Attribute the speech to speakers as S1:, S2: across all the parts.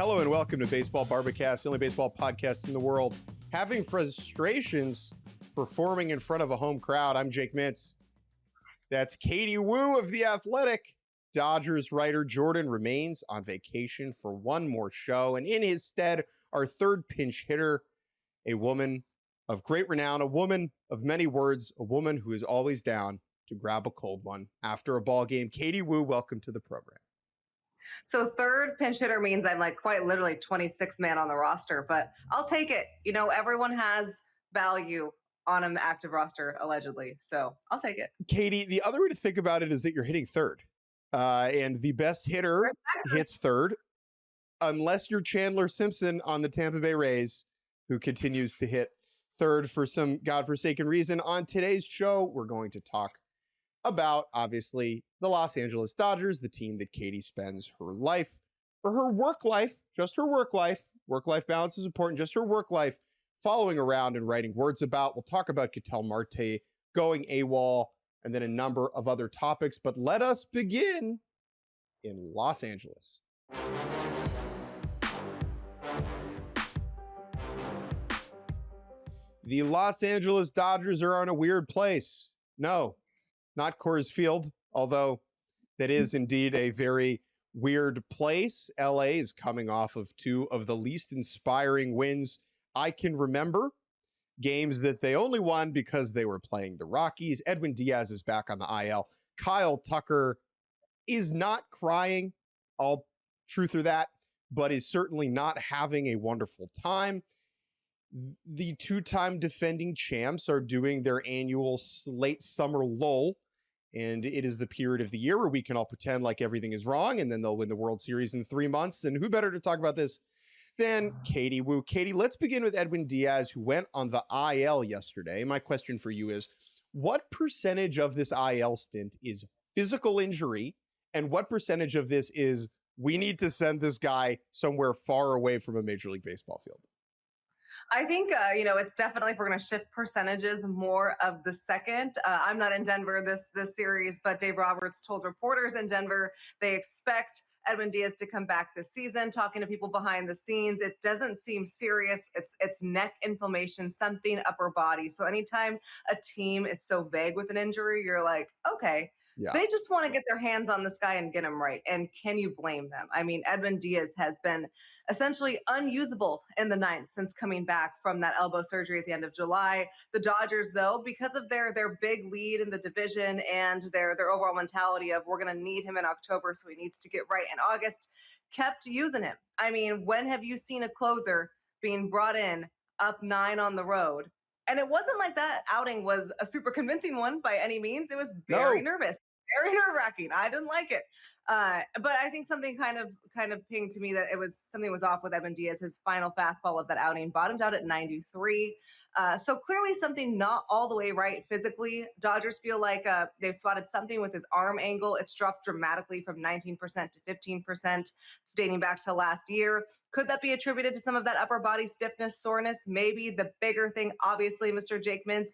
S1: Hello and welcome to Baseball Barbacast, the only baseball podcast in the world. Having frustrations performing in front of a home crowd. I'm Jake Mintz. That's Katie Woo of The Athletic. Dodgers writer Jordan remains on vacation for one more show, and in his stead, our third pinch hitter, a woman of great renown, a woman of many words, a woman who is always down to grab a cold one after a ball game. Katie Woo, welcome to the program.
S2: So third pinch hitter means I'm like quite literally 26th man on the roster, but I'll take it. You know, everyone has value on an active roster, allegedly. So I'll take it.
S1: Katie, the other way to think about it is that you're hitting third. And the best hitter hits third, unless you're Chandler Simpson on the Tampa Bay Rays, who continues to hit third for some godforsaken reason. On today's show, we're going to talk about, obviously, the Los Angeles Dodgers, the team that Katie spends her life, or her work life, just her work life. Work-life balance is important, just her work life, following around and writing words about. We'll talk about Marte going AWOL, and then a number of other topics. But let us begin in Los Angeles. The Los Angeles Dodgers are in a weird place. No, not Coors Field, although that is indeed a very weird place. LA is coming off of two of the least inspiring wins I can remember. Games that they only won because they were playing the Rockies. Edwin Díaz is back on the IL. Kyle Tucker is not crying, all truth or that, but is certainly not having a wonderful time. The two-time defending champs are doing their annual late summer lull, and it is the period of the year where we can all pretend like everything is wrong, and then they'll win the World Series in 3 months. And who better to talk about this than Katie Woo? Katie, let's begin with Edwin Díaz, who went on the IL yesterday. My question for you is, what percentage of this IL stint is physical injury, and what percentage of this is we need to send this guy somewhere far away from a Major League Baseball field?
S2: I think, it's definitely, if we're going to shift percentages, more of the second. I'm not in Denver this series, but Dave Roberts told reporters in Denver they expect Edwin Díaz to come back this season. Talking to people behind the scenes, it doesn't seem serious. It's neck inflammation, something upper body. So anytime a team is so vague with an injury, you're like, okay. Yeah. They just want to get their hands on this guy and get him right. And can you blame them? I mean, Edwin Díaz has been essentially unusable in the ninth since coming back from that elbow surgery at the end of July. The Dodgers, though, because of their big lead in the division and their overall mentality of we're going to need him in October, so he needs to get right in August, kept using him. I mean, when have you seen a closer being brought in up 9 on the road? And it wasn't like that outing was a super convincing one by any means. It was very nervous, very nerve-wracking. I didn't like it. But I think something kind of pinged to me that something was off with Edwin Díaz. His final fastball of that outing bottomed out at 93. So clearly something not all the way right physically. Dodgers feel like they've spotted something with his arm angle. It's dropped dramatically from 19% to 15%, dating back to last year. Could that be attributed to some of that upper body stiffness, soreness? Maybe. The bigger thing, obviously, Mr. Jake Mintz,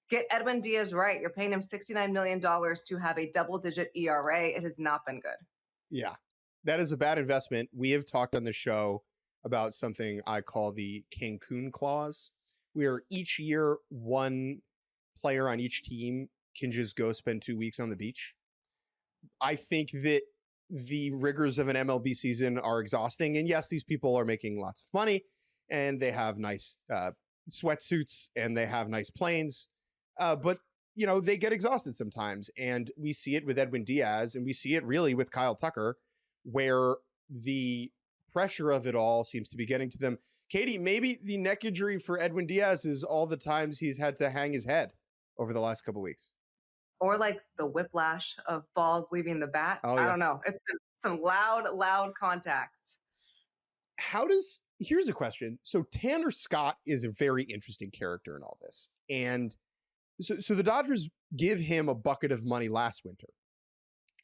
S2: get Edwin Díaz right. You're paying him $69 million to have a double-digit ERA. It has not been good.
S1: Yeah, that is a bad investment. We have talked on the show about something I call the Cancun clause, where each year one player on each team can just go spend 2 weeks on the beach. I think that the rigors of an MLB season are exhausting. And yes, these people are making lots of money and they have nice sweatsuits and they have nice planes. But, they get exhausted sometimes. And we see it with Edwin Díaz and we see it really with Kyle Tucker, where the pressure of it all seems to be getting to them. Katie, maybe the neck injury for Edwin Díaz is all the times he's had to hang his head over the last couple of weeks.
S2: Or like the whiplash of balls leaving the bat.
S1: Oh, yeah.
S2: I don't know. It's been some loud contact.
S1: Here's a question. So Tanner Scott is a very interesting character in all this. And so the Dodgers give him a bucket of money last winter.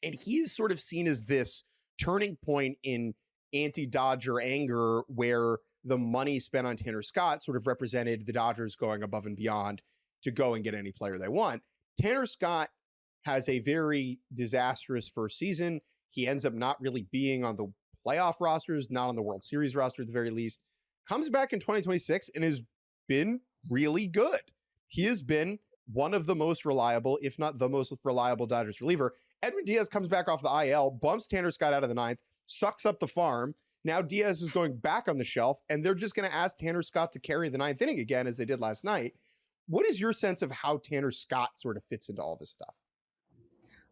S1: And he is sort of seen as this turning point in anti-Dodger anger where the money spent on Tanner Scott sort of represented the Dodgers going above and beyond to go and get any player they want. Tanner Scott has a very disastrous first season. He ends up not really being on the playoff rosters, not on the World Series roster at the very least. Comes back in 2026 and has been really good. He has been one of the most reliable, if not the most reliable Dodgers reliever. Edwin Díaz comes back off the IL, bumps Tanner Scott out of the ninth, sucks up the farm. Now Diaz is going back on the shelf, and they're just going to ask Tanner Scott to carry the ninth inning again, as they did last night. What is your sense of how Tanner Scott sort of fits into all this stuff?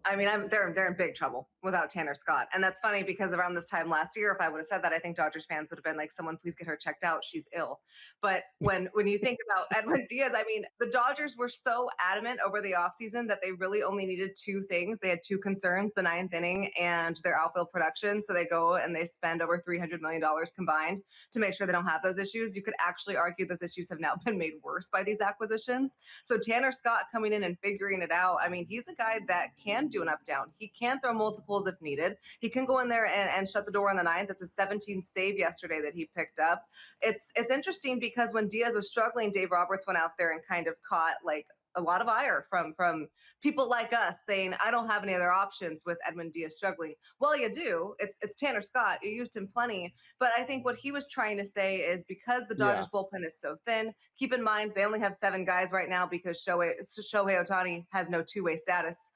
S2: I mean, they're in big trouble without Tanner Scott. And that's funny because around this time last year, if I would have said that, I think Dodgers fans would have been like, someone please get her checked out. She's ill. But when you think about Edwin Díaz, I mean, the Dodgers were so adamant over the offseason that they really only needed two things. They had two concerns, the ninth inning and their outfield production. So they go and they spend over $300 million combined to make sure they don't have those issues. You could actually argue those issues have now been made worse by these acquisitions. So Tanner Scott coming in and figuring it out. I mean, he's a guy that can do an up down. He can throw multiples if needed. He can go in there and shut the door on the ninth. That's a 17th save yesterday that he picked up. It's interesting because when Diaz was struggling, Dave Roberts went out there and kind of caught like a lot of ire from people like us saying, I don't have any other options with Edwin Díaz struggling. Well, you do. It's Tanner Scott. You used him plenty. But I think what he was trying to say is because the Dodgers bullpen is so thin, keep in mind they only have 7 guys right now because Shohei Ohtani has no two-way status.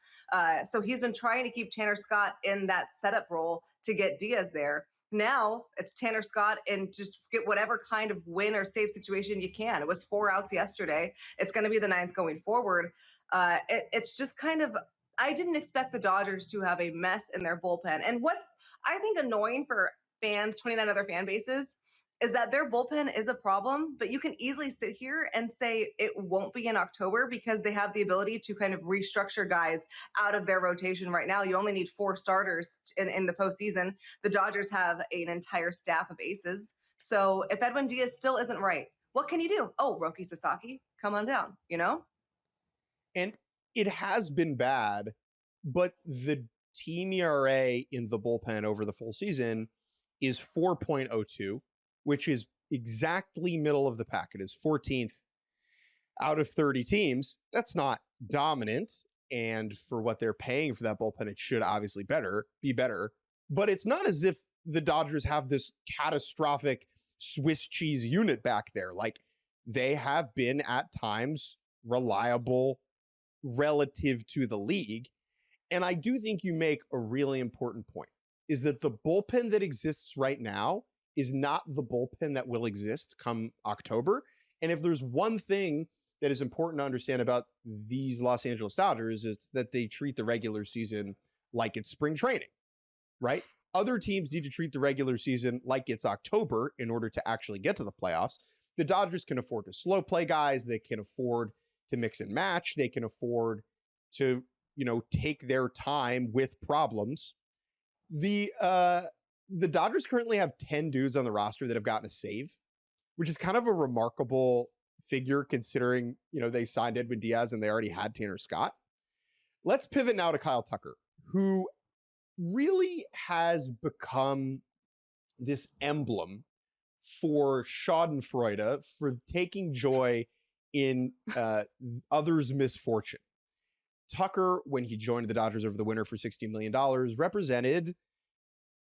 S2: So he's been trying to keep Tanner Scott in that setup role to get Diaz there. Now it's Tanner Scott and just get whatever kind of win or save situation you can. It was 4 outs yesterday. It's going to be the 9th going forward. It's just kind of, I didn't expect the Dodgers to have a mess in their bullpen. And what's, I think, annoying for fans, 29 other fan bases, is that their bullpen is a problem, but you can easily sit here and say it won't be in October because they have the ability to kind of restructure guys out of their rotation right now. You only need 4 starters in the postseason. The Dodgers have an entire staff of aces. So if Edwin Díaz still isn't right, what can you do? Oh, Roki Sasaki, come on down, you know?
S1: And it has been bad, but the team ERA in the bullpen over the full season is 4.02. which is exactly middle of the pack. It is 14th out of 30 teams. That's not dominant. And for what they're paying for that bullpen, it should obviously be better. But it's not as if the Dodgers have this catastrophic Swiss cheese unit back there. Like, they have been at times reliable relative to the league. And I do think you make a really important point, is that the bullpen that exists right now is not the bullpen that will exist come October. And if there's one thing that is important to understand about these Los Angeles Dodgers, it's that they treat the regular season like it's spring training, right? Other teams need to treat the regular season like it's October in order to actually get to the playoffs. The Dodgers can afford to slow play guys. They can afford to mix and match. They can afford to, take their time with problems. The Dodgers currently have 10 dudes on the roster that have gotten a save, which is kind of a remarkable figure considering, they signed Edwin Díaz and they already had Tanner Scott. Let's pivot now to Kyle Tucker, who really has become this emblem for schadenfreude, for taking joy in others' misfortune. Tucker, when he joined the Dodgers over the winter for $60 million, represented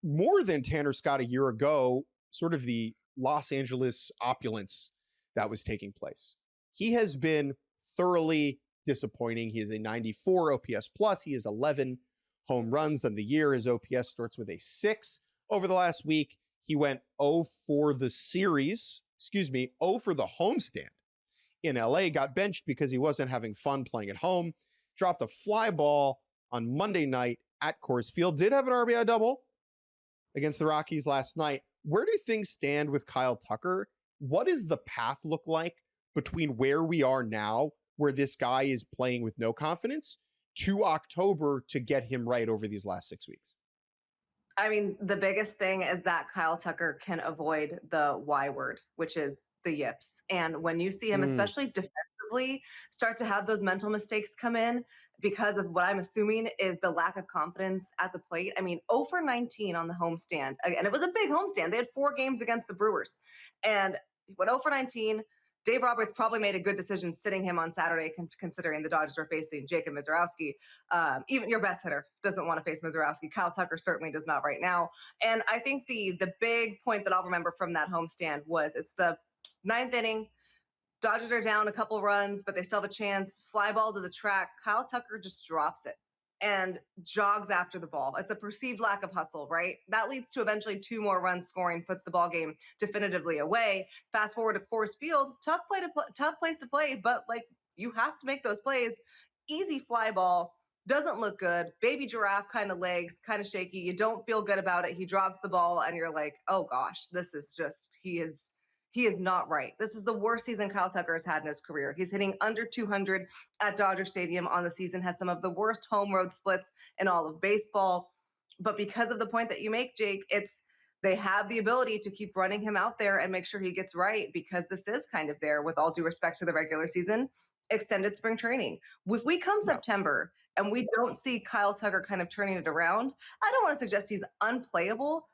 S1: more than Tanner Scott a year ago, sort of the Los Angeles opulence that was taking place. He has been thoroughly disappointing. He is a 94 OPS plus. He has 11 home runs on the year. His OPS starts with a 6 over the last week. He went 0 for the series, 0 for the homestand in LA, got benched because he wasn't having fun playing at home, dropped a fly ball on Monday night at Coors Field, did have an RBI double against the Rockies last night. Where do things stand with Kyle Tucker? What does the path look like between where we are now, where this guy is playing with no confidence, to October to get him right over these last 6 weeks?
S2: I mean, the biggest thing is that Kyle Tucker can avoid the Y word, which is the yips. And when you see him, especially defensively, start to have those mental mistakes come in because of what I'm assuming is the lack of confidence at the plate. I mean, 0 for 19 on the homestand. And it was a big homestand. They had 4 games against the Brewers. And he went 0 for 19, Dave Roberts probably made a good decision sitting him on Saturday, considering the Dodgers were facing Jacob Mizorowski. Even your best hitter doesn't want to face Mizorowski. Kyle Tucker certainly does not right now. And I think the big point that I'll remember from that homestand was it's the ninth inning. Dodgers are down a couple runs, but they still have a chance. Fly ball to the track. Kyle Tucker just drops it and jogs after the ball. It's a perceived lack of hustle, right? That leads to eventually 2 more runs scoring, puts the ball game definitively away. Fast forward to Coors Field, tough place to play, but like you have to make those plays. Easy fly ball, doesn't look good. Baby giraffe kind of legs, kind of shaky. You don't feel good about it. He drops the ball and you're like, oh gosh, this is just, he is not right. This is the worst season Kyle Tucker has had in his career. He's hitting under 200 at Dodger Stadium on the season, has some of the worst home road splits in all of baseball. But because of the point that you make, Jake, they have the ability to keep running him out there and make sure he gets right, because this is kind of there, with all due respect to the regular season, extended spring training. If we come September and we don't see Kyle Tucker kind of turning it around, I don't want to suggest he's unplayable,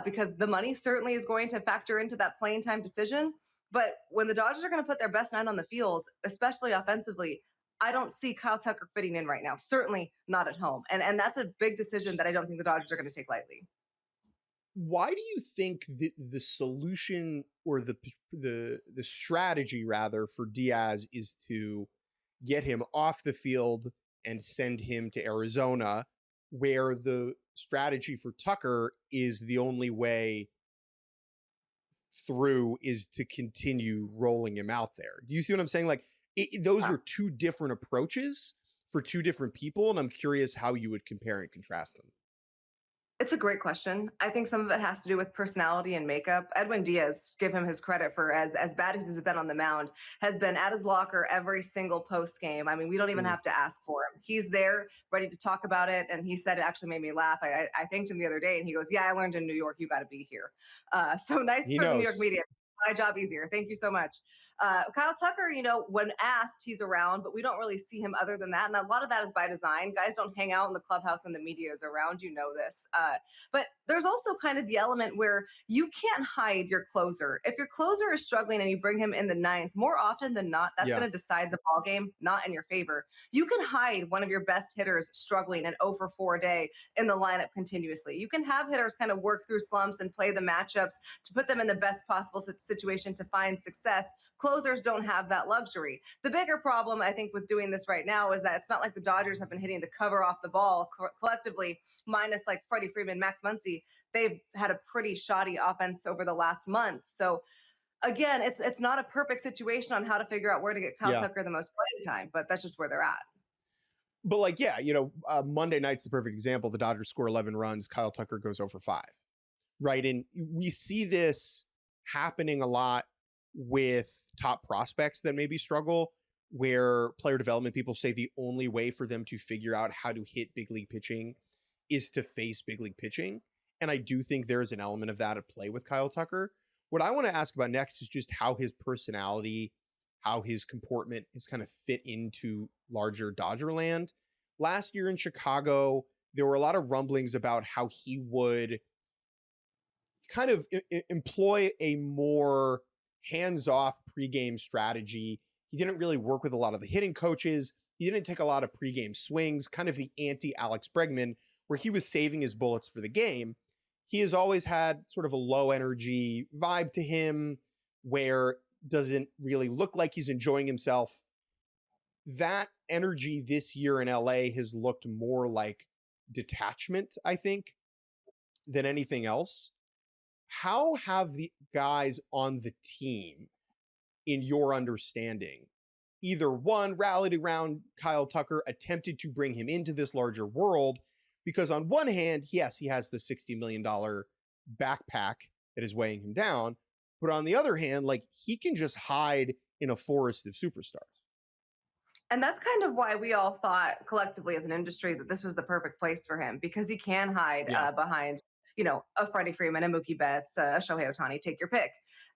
S2: because the money certainly is going to factor into that playing time decision. But when the Dodgers are going to put their best 9 on the field, especially offensively, I don't see Kyle Tucker fitting in right now. Certainly not at home. And that's a big decision that I don't think the Dodgers are going to take lightly.
S1: Why do you think the solution, or the strategy rather, for Diaz is to get him off the field and send him to Arizona, where the strategy for Tucker is the only way through is to continue rolling him out there? Do you see what I'm saying? Like, those are 2 different approaches for 2 different people, and I'm curious how you would compare and contrast them.
S2: It's a great question. I think some of it has to do with personality and makeup. Edwin Díaz, give him his credit for, as bad as he's been on the mound, has been at his locker every single post game. I mean, we don't even have to ask for him. He's there, ready to talk about it. And he said it actually made me laugh. I thanked him the other day, and he goes, "Yeah, I learned in New York, you got to be here." So nice for the New York media. My job easier. Thank you so much. Kyle Tucker, when asked, he's around, but we don't really see him other than that. And a lot of that is by design. Guys don't hang out in the clubhouse when the media is around. You know this. But there's also kind of the element where you can't hide your closer. If your closer is struggling and you bring him in the 9th, more often than not, that's going to decide the ball game, not in your favor. You can hide one of your best hitters struggling an 0 for 4 day in the lineup continuously. You can have hitters kind of work through slumps and play the matchups to put them in the best possible situation to find success. Closers don't have that luxury. The bigger problem, I think, with doing this right now is that it's not like the Dodgers have been hitting the cover off the ball collectively, minus like Freddie Freeman, Max Muncy. They've had a pretty shoddy offense over the last month. So again, it's not a perfect situation on how to figure out where to get Kyle Tucker the most playing time, but that's just where they're at.
S1: But Monday night's the perfect example. The Dodgers score 11 runs. Kyle Tucker goes 0 for 5. Right. And we see this happening a lot with top prospects that maybe struggle, where player development people say the only way for them to figure out how to hit big league pitching is to face big league pitching. And I do think there's an element of that at play with Kyle Tucker. What I want to ask about next is just how his personality, how his comportment is kind of fit into larger Dodger land. Last year in Chicago, there were a lot of rumblings about how he would kind of employ a more hands-off pregame strategy. He didn't really work with a lot of the hitting coaches. He didn't take a lot of pregame swings, kind of the anti-Alex Bregman, where he was saving his bullets for the game. He has always had sort of a low energy vibe to him, where doesn't really look like he's enjoying himself. That energy this year in LA has looked more like detachment, I think, than anything else. How have the guys on the team, in your understanding, either one, rallied around Kyle Tucker, attempted to bring him into this larger world? Because on one hand, yes, he has the $60 million backpack that is weighing him down. But on the other hand, like, he can just hide in a forest of superstars.
S2: And that's kind of why we all thought collectively as an industry that this was the perfect place for him, because he can hide behind, a Freddie Freeman, a Mookie Betts, a Shohei Ohtani, take your pick.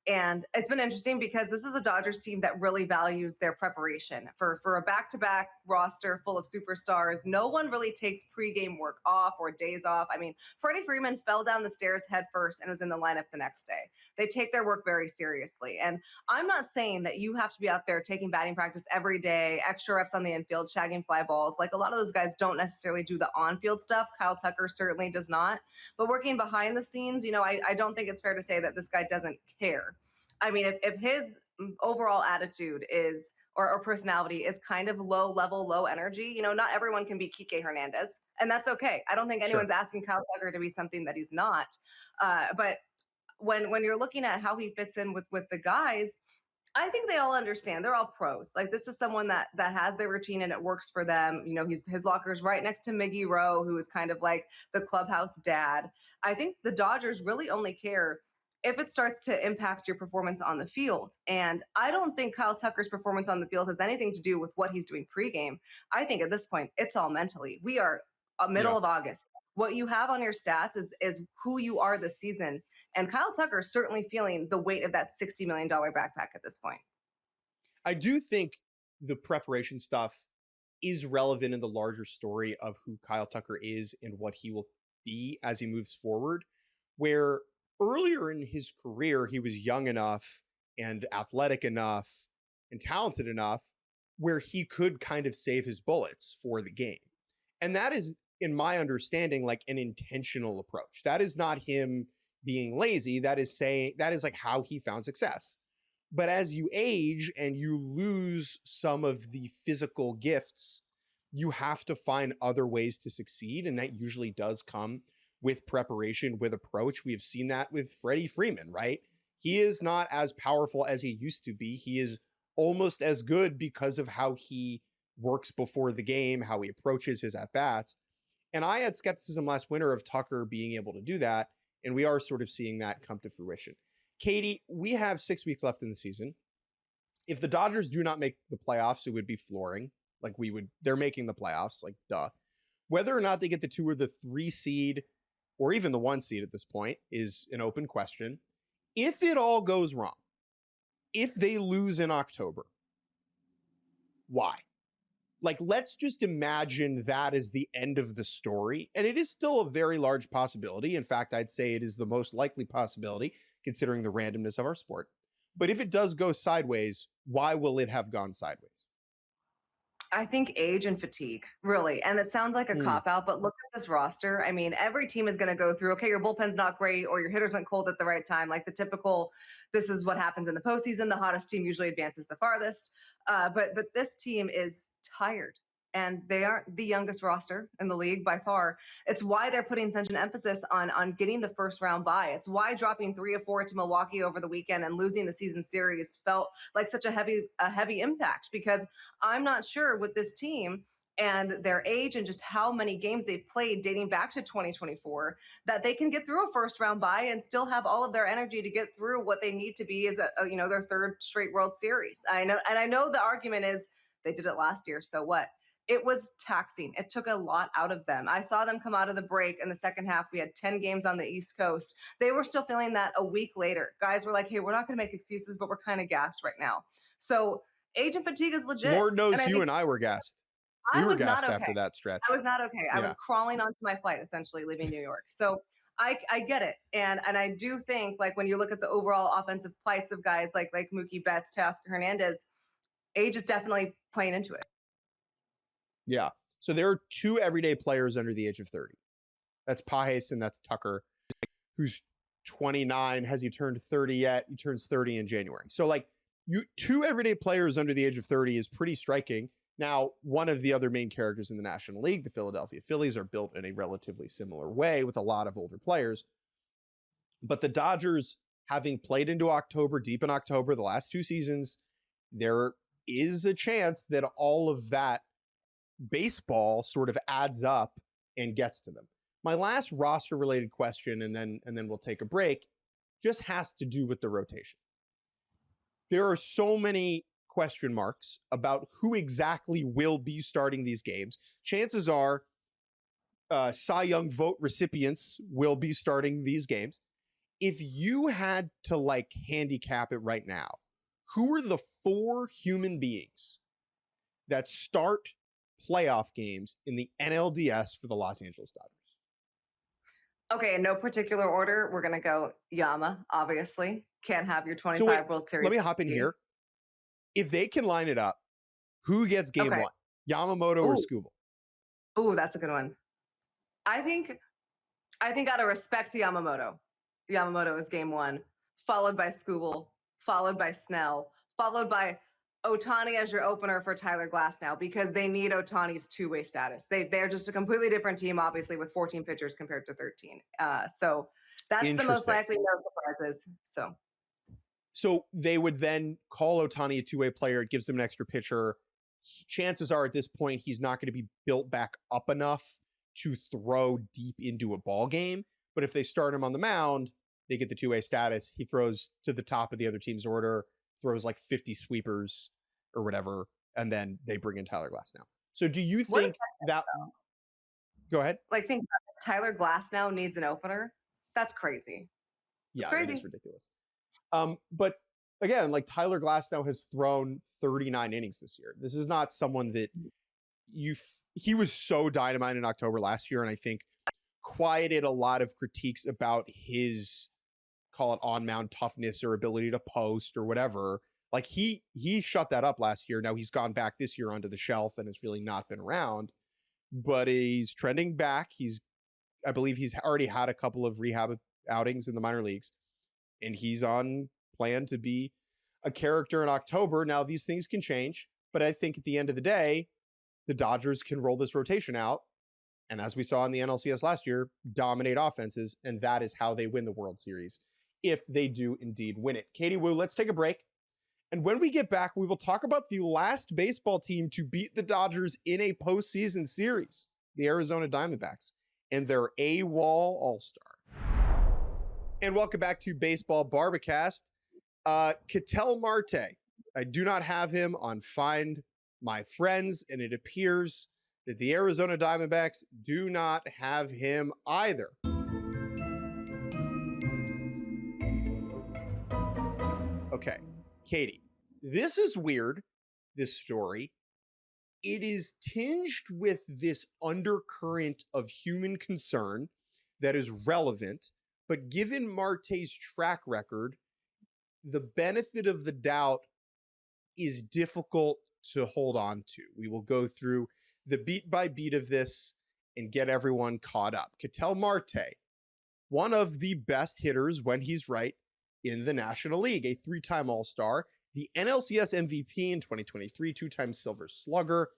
S2: And it's been interesting because this is a Dodgers team that really values their preparation for a back-to-back roster full of superstars. No one really takes pregame work off or days off. I mean, Freddie Freeman fell down the stairs head first and was in the lineup the next day. They take their work very seriously. And I'm not saying that you have to be out there taking batting practice every day, extra reps on the infield, shagging fly balls. Like a lot of those guys don't necessarily do the on-field stuff. Kyle Tucker certainly does not. But working behind the scenes, I don't think it's fair to say that this guy doesn't care. I mean, if his overall attitude is or personality is kind of low level, low energy, not everyone can be Kike Hernandez, and that's okay. I don't think anyone's asking Kyle Tucker to be something that he's not. But when you're looking at how he fits in with the guys, I think they all understand. They're all pros. Like this is someone that has their routine and it works for them. His locker's right next to Miggy Rowe, who is kind of like the clubhouse dad. I think the Dodgers really only care if it starts to impact your performance on the field. And I don't think Kyle Tucker's performance on the field has anything to do with what he's doing pregame. I think at this point, it's all mentally. We are middle of August. What you have on your stats is who you are this season. And Kyle Tucker is certainly feeling the weight of that $60 million backpack at this point.
S1: I do think the preparation stuff is relevant in the larger story of who Kyle Tucker is and what he will be as he moves forward, where earlier in his career, he was young enough and athletic enough and talented enough where he could kind of save his bullets for the game. And that is, in my understanding, like an intentional approach. That is not him being lazy. That is like how he found success. But as you age and you lose some of the physical gifts, you have to find other ways to succeed. And that usually does come with preparation, with approach. We have seen that with Freddie Freeman, right? He is not as powerful as he used to be. He is almost as good because of how he works before the game, how he approaches his at-bats. And I had skepticism last winter of Tucker being able to do that, and we are sort of seeing that come to fruition. Katie, we have 6 weeks left in the season. If the Dodgers do not make the playoffs, it would be flooring. They're making the playoffs, like duh. Whether or not they get the 2 or the 3 seed, or even the 1 seed at this point, is an open question. If it all goes wrong, if they lose in October, why? Like, let's just imagine that is the end of the story. And it is still a very large possibility. In fact, I'd say it is the most likely possibility, considering the randomness of our sport. But if it does go sideways, why will it have gone sideways?
S2: I think age and fatigue, really. And it sounds like a cop-out, but look at this roster. I mean, every team is going to go through, okay, your bullpen's not great, or your hitters went cold at the right time. Like the typical, this is what happens in the postseason. The hottest team usually advances the farthest. But this team is tired. And they aren't the youngest roster in the league by far. It's why they're putting such an emphasis on getting the first round bye. It's why dropping 3 of 4 to Milwaukee over the weekend and losing the season series felt like such a heavy impact, because I'm not sure with this team and their age and just how many games they've played dating back to 2024 that they can get through a first round bye and still have all of their energy to get through what they need to be as their 3rd straight World Series. I know the argument is they did it last year, so what? It was taxing. It took a lot out of them. I saw them come out of the break in the second half. We had 10 games on the East Coast. They were still feeling that a week later. Guys were like, hey, we're not going to make excuses, but we're kind of gassed right now. So age and fatigue is legit.
S1: Lord knows you and I were gassed. We were gassed after that stretch.
S2: I was not okay. I was crawling onto my flight, essentially, leaving New York. So I get it. And I do think, like, when you look at the overall offensive plights of guys like Mookie Betts, Teoscar Hernandez, age is definitely playing into it.
S1: Yeah. So there are 2 everyday players under the age of 30. That's Pages and that's Tucker, who's 29. Has he turned 30 yet? He turns 30 in January. So like 2 everyday players under the age of 30 is pretty striking. Now, one of the other main characters in the National League, the Philadelphia Phillies, are built in a relatively similar way with a lot of older players. But the Dodgers, having played into October, deep in October, the last 2 seasons, there is a chance that all of that baseball sort of adds up and gets to them. My last roster related question, and then we'll take a break, just has to do with the rotation. There are so many question marks about who exactly will be starting these games. Chances are Cy Young vote recipients will be starting these games. if you had to like handicap it right now, who are the 4 human beings that start playoff games in the NLDS for the Los Angeles Dodgers?
S2: Okay, in no particular order, we're going to go Yama, obviously. Can't have your
S1: So wait,
S2: 25 World Series.
S1: let me hop in here. If they can line it up, who gets game 1? Yamamoto or Skubal?
S2: Ooh, that's a good one. I think out of respect to Yamamoto is game 1, followed by Skubal, followed by Snell, followed by Ohtani as your opener for Tyler Glasnow, because they need Ohtani's two-way status. They're just a completely different team, obviously, with 14 pitchers compared to 13. So that's the most likely, no surprises. So
S1: they would then call Ohtani a two-way player. It gives them an extra pitcher. Chances are at this point, he's not going to be built back up enough to throw deep into a ball game. But if they start him on the mound, they get the two-way status. He throws to the top of the other team's order, throws like 50 sweepers or whatever, and then they bring in Tyler Glasnow. So do you think that go ahead?
S2: Like, think Tyler Glasnow needs an opener? That's crazy.
S1: It's crazy. It's ridiculous. But again, like Tyler Glasnow has thrown 39 innings this year. This is not someone that he was so dynamite in October last year, and I think quieted a lot of critiques about his, call it on-mound toughness or ability to post or whatever. Like he shut that up last year. Now he's gone back this year onto the shelf and has really not been around, but he's trending back. I believe he's already had a couple of rehab outings in the minor leagues, and he's on plan to be a character in October. Now these things can change, but I think at the end of the day, the Dodgers can roll this rotation out. And as we saw in the NLCS last year, dominate offenses. And that is how they win the World Series, if they do indeed win it. Katie Woo, let's take a break. And when we get back, we will talk about the last baseball team to beat the Dodgers in a postseason series, the Arizona Diamondbacks, and their AWOL All-Star. And welcome back to Baseball Barbacast. Ketel Marte, I do not have him on Find My Friends, and it appears that the Arizona Diamondbacks do not have him either. Okay, Katie, this is weird, this story. It is tinged with this undercurrent of human concern that is relevant, but given Marte's track record, the benefit of the doubt is difficult to hold on to. We will go through the beat by beat of this and get everyone caught up. Ketel Marte, one of the best hitters when he's right in the National League, a 3-time All-Star, the NLCS MVP in 2023, 2-time Silver Slugger,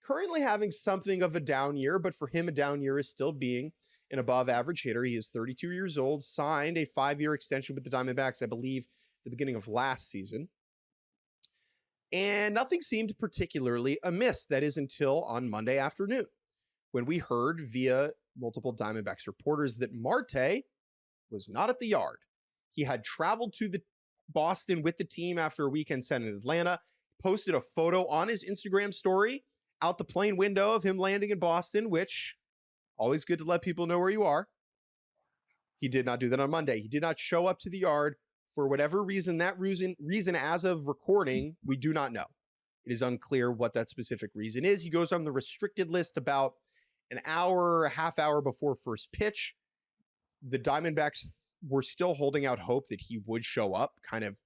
S1: currently having something of a down year, but for him, a down year is still being an above average hitter. He is 32 years old, signed a 5-year extension with the Diamondbacks, I believe, at the beginning of last season. And nothing seemed particularly amiss. That is until on Monday afternoon, when we heard via multiple Diamondbacks reporters that Marte was not at the yard. He had traveled to the Boston with the team after a weekend spent in Atlanta, posted a photo on his Instagram story out the plane window of him landing in Boston, which always good to let people know where you are. He did not do that on Monday. He did not show up to the yard for whatever reason. That reason as of recording, we do not know. It is unclear what that specific reason is. He goes on the restricted list about an hour, a half hour before first pitch. The Diamondbacks were still holding out hope that he would show up kind of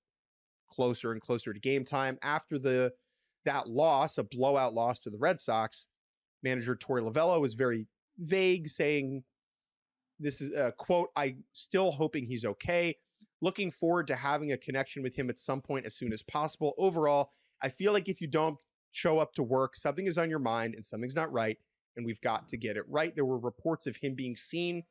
S1: closer and closer to game time. After that loss, a blowout loss to the Red Sox, manager Torey Lovullo was very vague, saying, this is a quote, "I'm still hoping he's okay. Looking forward to having a connection with him at some point as soon as possible. Overall, I feel like if you don't show up to work, something is on your mind and something's not right, and we've got to get it right." There were reports of him being seen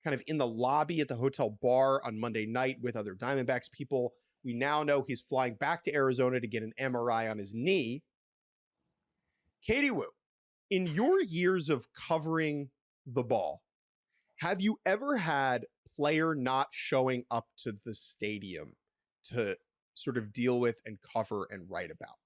S1: kind of in the lobby at the hotel bar on Monday night with other Diamondbacks people. We now know he's flying back to Arizona to get an MRI on his knee. Katie Woo, in your years of covering the ball, have you ever had player not showing up to the stadium to sort of deal with and cover and write about?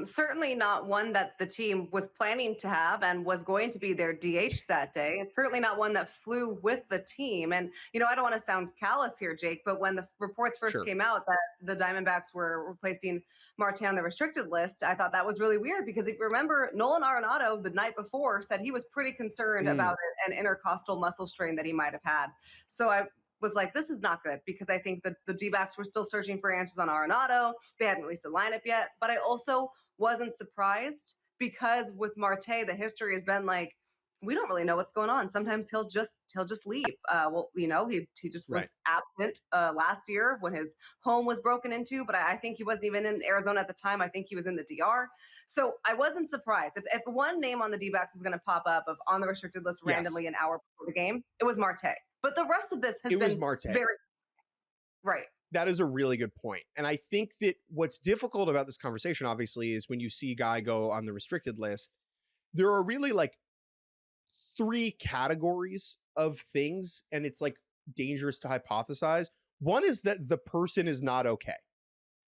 S2: Certainly not one that the team was planning to have and was going to be their DH that day. It's certainly not one that flew with the team. And, I don't want to sound callous here, Jake, but when the reports first
S1: Sure.
S2: came out that the Diamondbacks were replacing Marte on the restricted list, I thought that was really weird because if you remember, Nolan Arenado the night before said he was pretty concerned about an intercostal muscle strain that he might have had. So I was like, this is not good because I think that the D-backs were still searching for answers on Arenado. They hadn't released the lineup yet, but I also wasn't surprised because with Marte, the history has been like, we don't really know what's going on. Sometimes he'll just leave. He just was absent last year when his home was broken into, but I think he wasn't even in Arizona at the time. I think he was in the DR. So I wasn't surprised. If one name on the D-backs is going to pop up on the restricted list randomly an hour before the game, it was Marte. But the rest of this has been very right.
S1: That is a really good point. And I think that what's difficult about this conversation, obviously, is when you see a guy go on the restricted list, there are really like 3 categories of things, and it's like dangerous to hypothesize. One is that the person is not okay.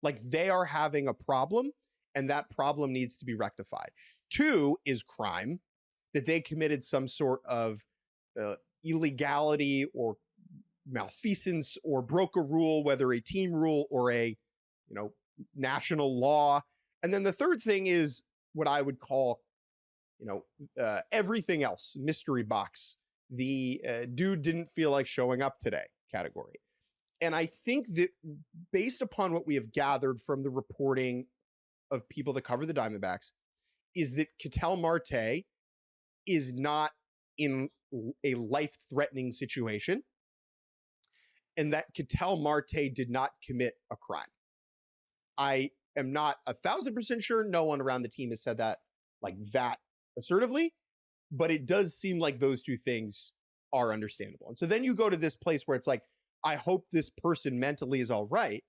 S1: Like they are having a problem, and that problem needs to be rectified. 2 is crime, that they committed some sort of illegality or malfeasance or broke a rule, whether a team rule or a national law. And then the third thing is what I would call everything else, mystery box, the dude didn't feel like showing up today category. And I think that based upon what we have gathered from the reporting of people that cover the Diamondbacks is that Ketel Marte is not in a life-threatening situation, and that Ketel Marte did not commit a crime. I am not 1,000% sure. No one around the team has said that like that assertively, but it does seem like those 2 things are understandable. And so then you go to this place where it's like, I hope this person mentally is all right.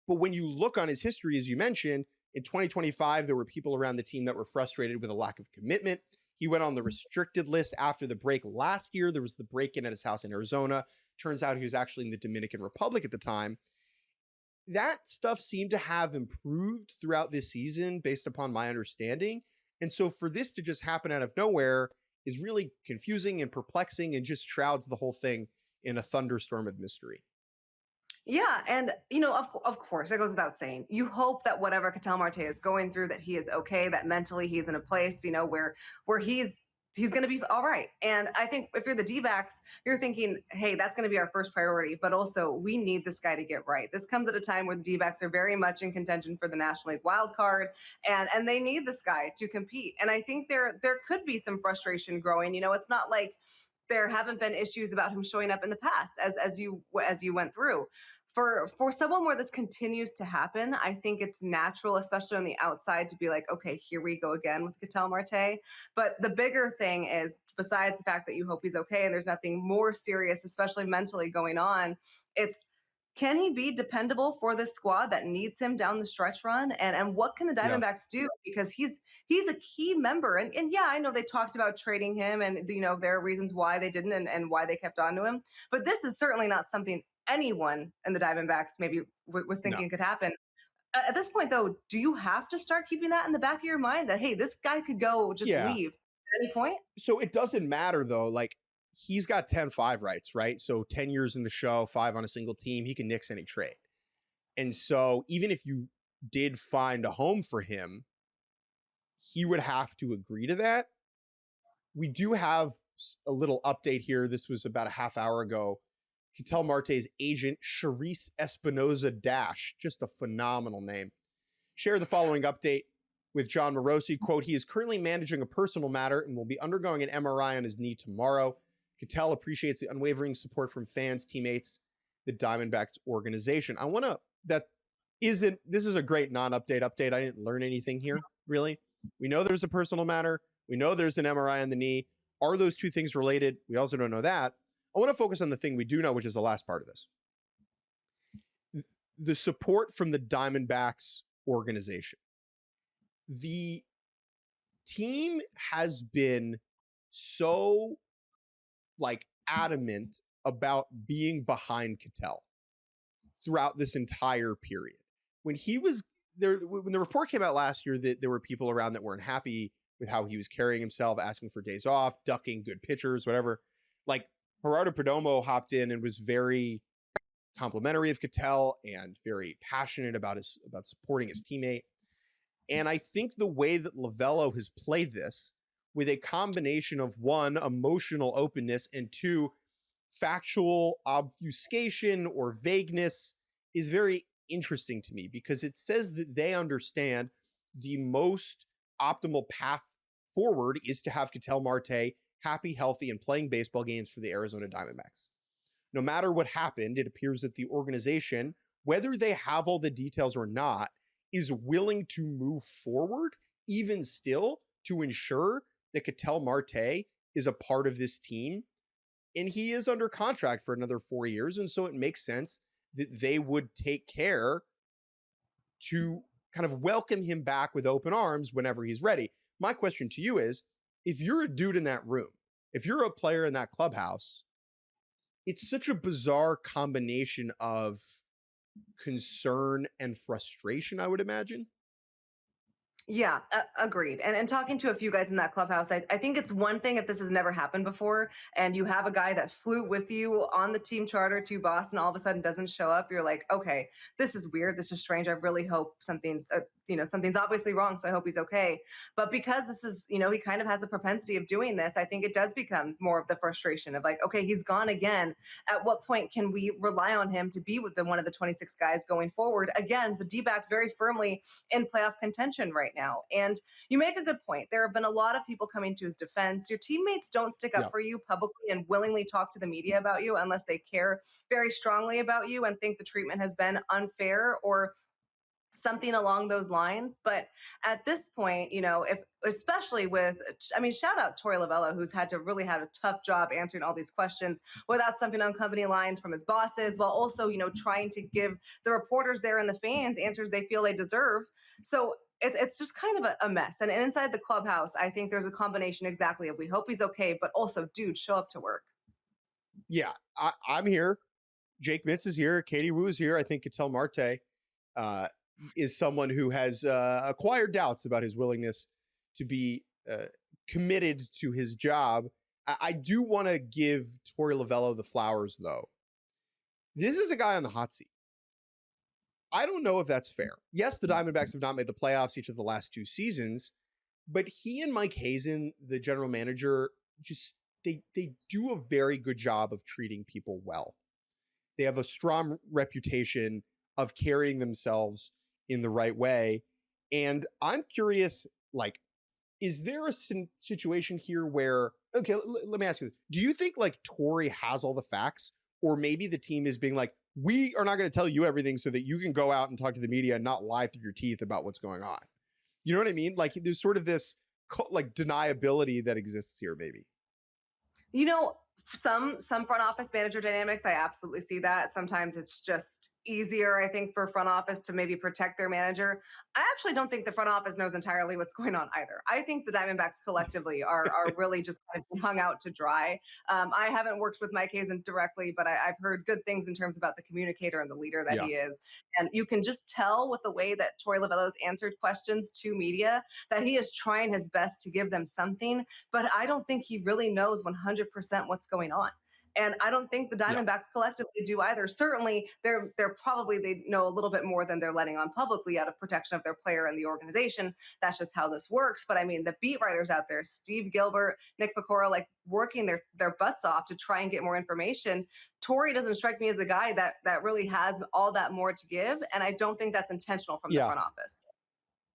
S1: But when you look on his history, as you mentioned, in 2025, there were people around the team that were frustrated with a lack of commitment. He went on the restricted list after the break last year. There was the break-in at his house in Arizona. Turns out he was actually in the Dominican Republic at the time. That stuff seemed to have improved throughout this season based upon my understanding. And so for this to just happen out of nowhere is really confusing and perplexing and just shrouds the whole thing in a thunderstorm of mystery.
S2: Yeah, and of course, it goes without saying. You hope that whatever Ketel Marte is going through, that he is okay, that mentally he's in a place, where he's going to be all right. And I think if you're the D-backs, you're thinking, hey, that's going to be our first priority, but also we need this guy to get right. This comes at a time where the D-backs are very much in contention for the National League wild card, and they need this guy to compete. And I think there could be some frustration growing. It's not like there haven't been issues about him showing up in the past, as you went through. For someone where this continues to happen, I think it's natural, especially on the outside, to be like, okay, here we go again with Ketel Marte. But the bigger thing is, besides the fact that you hope he's okay and there's nothing more serious, especially mentally, going on, it's, can he be dependable for this squad that needs him down the stretch run? And what can the Diamondbacks do? Because he's a key member. And yeah, I know they talked about trading him, and there are reasons why they didn't and why they kept on to him. But this is certainly not something anyone in the Diamondbacks maybe was thinking could happen. At this point, though, do you have to start keeping that in the back of your mind that, hey, this guy could go leave at any point?
S1: So it doesn't matter, though. Like, he's got 10-5 rights, right? So 10 years in the show, 5 on a single team, he can nix any trade. And so even if you did find a home for him, he would have to agree to that. We do have a little update here. This was about a half hour ago. Ketel Marte's agent, Charisse Espinoza Dash, just a phenomenal name, shared the following update with John Morosi. Quote, he is currently managing a personal matter and will be undergoing an MRI on his knee tomorrow. Ketel appreciates the unwavering support from fans, teammates, the Diamondbacks organization. This is a great non-update update. I didn't learn anything here, really. We know there's a personal matter. We know there's an MRI on the knee. Are those 2 things related? We also don't know that. I want to focus on the thing we do know, which is the last part of this. The support from the Diamondbacks organization. The team has been so adamant about being behind Ketel throughout this entire period. When he was when the report came out last year that there were people around that weren't happy with how he was carrying himself, asking for days off, ducking good pitchers, whatever. Like Gerardo Perdomo hopped in and was very complimentary of Ketel and very passionate about supporting his teammate. And I think the way that Lovullo has played this, with a combination of one, emotional openness, and two, factual obfuscation or vagueness, is very interesting to me, because it says that they understand the most optimal path forward is to have Ketel Marte happy, healthy, and playing baseball games for the Arizona Diamondbacks. No matter what happened, it appears that the organization, whether they have all the details or not, is willing to move forward, even still, to ensure that Ketel Marte is a part of this team. And he is under contract for another 4 years. And so it makes sense that they would take care to kind of welcome him back with open arms whenever he's ready. My question to you is, if you're a dude in that room, if you're a player in that clubhouse, it's such a bizarre combination of concern and frustration, I would imagine.
S2: Yeah, agreed. And talking to a few guys in that clubhouse, I think it's one thing if this has never happened before and you have a guy that flew with you on the team charter to Boston, all of a sudden doesn't show up. You're like, okay, this is weird. This is strange. I really hope something's obviously wrong. So I hope he's okay. But because this is, he kind of has a propensity of doing this, I think it does become more of the frustration of like, okay, he's gone again. At what point can we rely on him to be with one of the 26 guys going forward? Again, the D-backs very firmly in playoff contention right now. And you make a good point. There have been a lot of people coming to his defense. Your teammates don't stick up for you publicly and willingly talk to the media about you unless they care very strongly about you and think the treatment has been unfair or something along those lines. But at this point, especially shout out Torey Lovullo, who's had to really have a tough job answering all these questions without stepping on company lines from his bosses, while also, trying to give the reporters there and the fans answers they feel they deserve. So it's just kind of a mess. And inside the clubhouse, I think there's a combination exactly of we hope he's okay, but also, dude, show up to work.
S1: Yeah, I'm here. Jake Mintz is here. Katie Wu is here. I think Ketel Marte is someone who has acquired doubts about his willingness to be committed to his job. I do want to give Torey Lovullo the flowers, though. This is a guy on the hot seat. I don't know if that's fair. Yes, the Diamondbacks have not made the playoffs each of the last 2 seasons, but he and Mike Hazen, the general manager, just they do a very good job of treating people well. They have a strong reputation of carrying themselves in the right way. And I'm curious, like, is there a situation here where, okay, let me ask you this. Do you think like Torey has all the facts, or maybe the team is being like, we are not going to tell you everything so that you can go out and talk to the media and not lie through your teeth about what's going on? You know what I mean? Like there's sort of this like deniability that exists here, maybe.
S2: Some front office manager dynamics, I absolutely see that. Sometimes it's just easier, I think, for front office to maybe protect their manager. I actually don't think the front office knows entirely what's going on either. I think the Diamondbacks collectively are really just kind of hung out to dry. I haven't worked with Mike Hazen directly, but I've heard good things in terms about the communicator and the leader that he is. And you can just tell with the way that Torey Lovullo's answered questions to media that he is trying his best to give them something, but I don't think he really knows 100% what's going on. And I don't think the Diamondbacks collectively do either. Certainly, they're probably, they know a little bit more than they're letting on publicly out of protection of their player and the organization. That's just how this works. But I mean, the beat writers out there, Steve Gilbert, Nick Pecora, like working their butts off to try and get more information. Torey doesn't strike me as a guy that really has all that more to give. And I don't think that's intentional from the front office.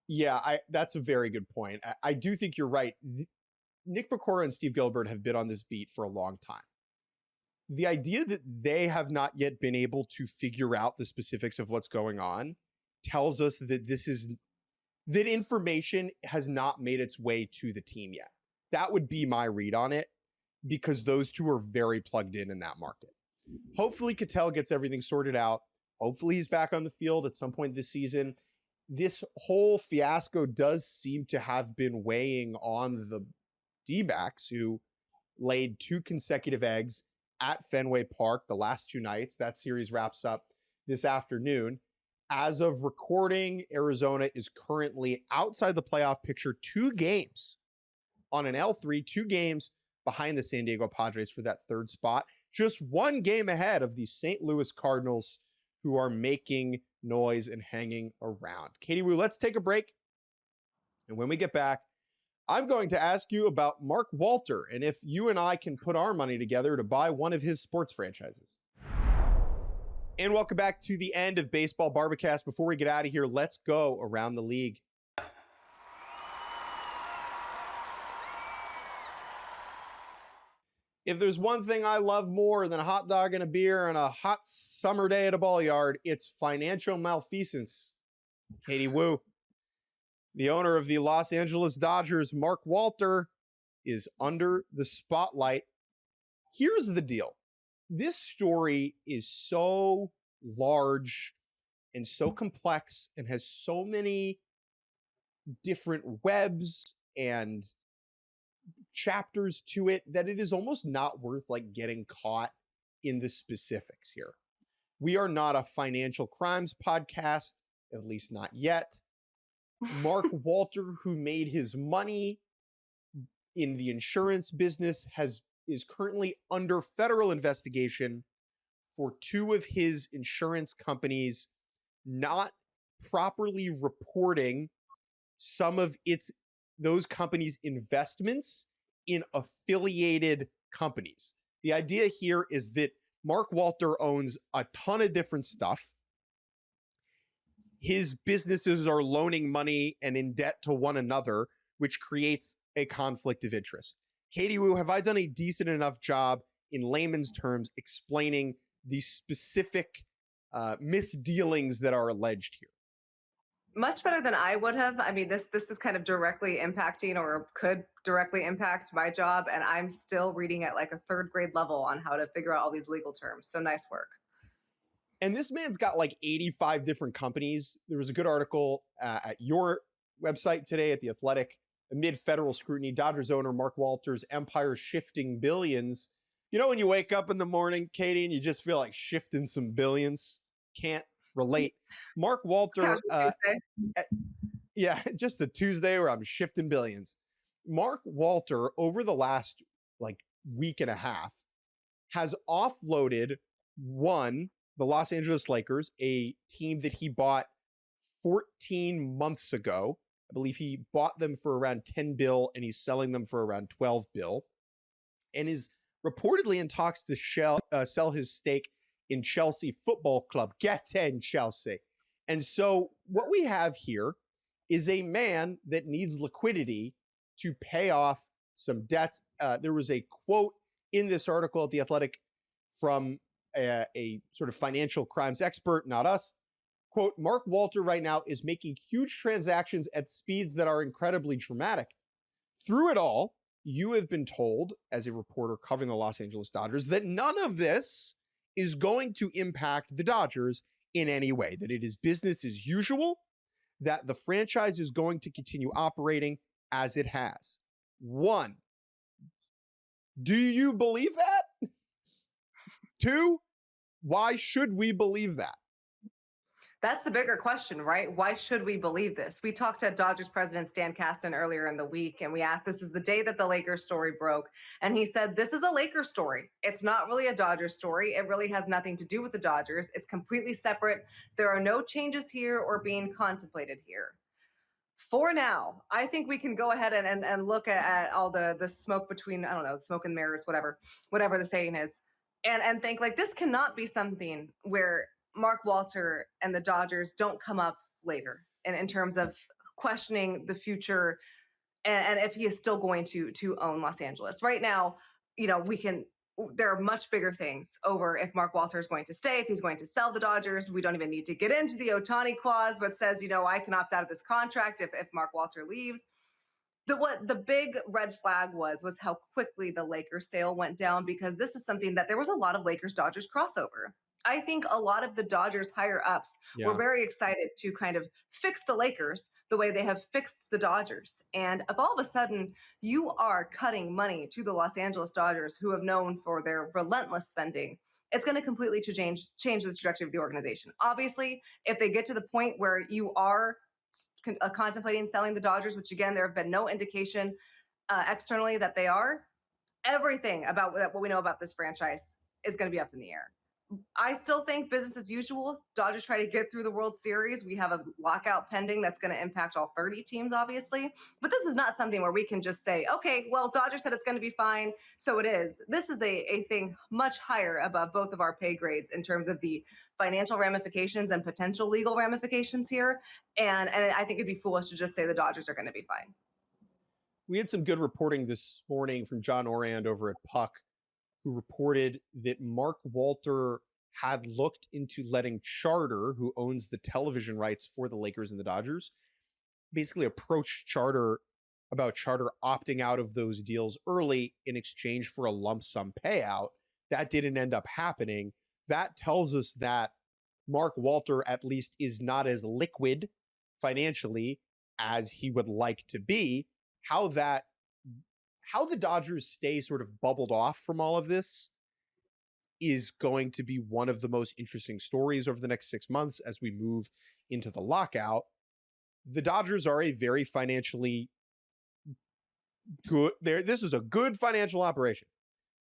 S1: Yeah, that's a very good point. I do think you're right. Nick Pecora and Steve Gilbert have been on this beat for a long time. The idea that they have not yet been able to figure out the specifics of what's going on tells us that that information has not made its way to the team yet. That would be my read on it, because those two are very plugged in that market. Hopefully Ketel gets everything sorted out. Hopefully he's back on the field at some point this season. This whole fiasco does seem to have been weighing on the D-backs, who laid 2 consecutive eggs at Fenway Park the last 2 nights. That series wraps up this afternoon. As of recording, Arizona is currently outside the playoff picture, 2 games on an L3, 2 games behind the San Diego Padres for that 3rd spot. Just 1 game ahead of the St. Louis Cardinals, who are making noise and hanging around. Katie Woo, let's take a break. And when we get back, I'm going to ask you about Mark Walter and if you and I can put our money together to buy one of his sports franchises. And welcome back to the end of Baseball Barbacast. Before we get out of here, let's go around the league. If there's one thing I love more than a hot dog and a beer and a hot summer day at a ball yard, it's financial malfeasance. Katie Woo, the owner of the Los Angeles Dodgers, Mark Walter, is under the spotlight. Here's the deal. This story is so large and so complex and has so many different webs and chapters to it that it is almost not worth like getting caught in the specifics here. We are not a financial crimes podcast, at least not yet. Mark Walter, who made his money in the insurance business, is currently under federal investigation for 2 of his insurance companies not properly reporting some of those companies' investments in affiliated companies. The idea here is that Mark Walter owns a ton of different stuff. His businesses are loaning money and in debt to one another, which creates a conflict of interest. Katie Woo, have I done a decent enough job in layman's terms explaining the specific misdealings that are alleged here?
S2: Much better than I would have. I mean, this is kind of directly impacting or could directly impact my job, and I'm still reading at like a 3rd grade level on how to figure out all these legal terms. So nice work.
S1: And this man's got like 85 different companies. There was a good article at your website today at The Athletic. Amid federal scrutiny, Dodgers owner Mark Walter's empire shifting billions. You know when you wake up in the morning, Katie, and you just feel like shifting some billions? Can't relate. Mark Walter, just a Tuesday where I'm shifting billions. Mark Walter, over the last like week and a half, has offloaded the Los Angeles Lakers, a team that he bought 14 months ago. I believe he bought them for around 10 bill and he's selling them for around 12 bill, and is reportedly in talks to sell his stake in Chelsea Football Club. Get in, Chelsea. And so what we have here is a man that needs liquidity to pay off some debts. There was a quote in this article at The Athletic from a sort of financial crimes expert, not us. Quote, Mark Walter right now is making huge transactions at speeds that are incredibly dramatic. Through it all, you have been told, as a reporter covering the Los Angeles Dodgers, that none of this is going to impact the Dodgers in any way, that it is business as usual, that the franchise is going to continue operating as it has. 1, do you believe that? 2, why should we believe that?
S2: That's the bigger question, right? Why should we believe this? We talked to Dodgers president Stan Kasten earlier in the week, and we asked, this is the day that the Lakers story broke. And he said, this is a Lakers story. It's not really a Dodgers story. It really has nothing to do with the Dodgers. It's completely separate. There are no changes here or being contemplated here. For now, I think we can go ahead and look at all the smoke between, I don't know, smoke and mirrors, whatever the saying is, and think like this cannot be something where Mark Walter and the Dodgers don't come up later in terms of questioning the future and if he is still going to own Los Angeles. Right now, there are much bigger things over if Mark Walter is going to stay, if he's going to sell the Dodgers. We don't even need to get into the Ohtani clause, but says, I can opt out of this contract if Mark Walter leaves. What the big red flag was how quickly the Lakers sale went down, because this is something that there was a lot of Lakers-Dodgers crossover. I think a lot of the Dodgers higher ups were very excited to kind of fix the Lakers the way they have fixed the Dodgers. And if all of a sudden you are cutting money to the Los Angeles Dodgers, who have known for their relentless spending, it's going to completely change the trajectory of the organization. Obviously, if they get to the point where you are contemplating selling the Dodgers, which again, there have been no indication externally that they are, everything about what we know about this franchise is going to be up in the air. I still think business as usual. Dodgers try to get through the World Series. We have a lockout pending that's going to impact all 30 teams, obviously. But this is not something where we can just say, okay, well, Dodgers said it's going to be fine, so it is. This is a thing much higher above both of our pay grades in terms of the financial ramifications and potential legal ramifications here. And I think it'd be foolish to just say the Dodgers are going to be fine.
S1: We had some good reporting this morning from John Orand over at Puck, who reported that Mark Walter had looked into letting Charter, who owns the television rights for the Lakers and the Dodgers, basically approached Charter about Charter opting out of those deals early in exchange for a lump sum payout. That didn't end up happening. That tells us that Mark Walter at least is not as liquid financially as he would like to be. How the Dodgers stay sort of bubbled off from all of this is going to be one of the most interesting stories over the next 6 months as we move into the lockout. The Dodgers are a very financially good, this is a good financial operation.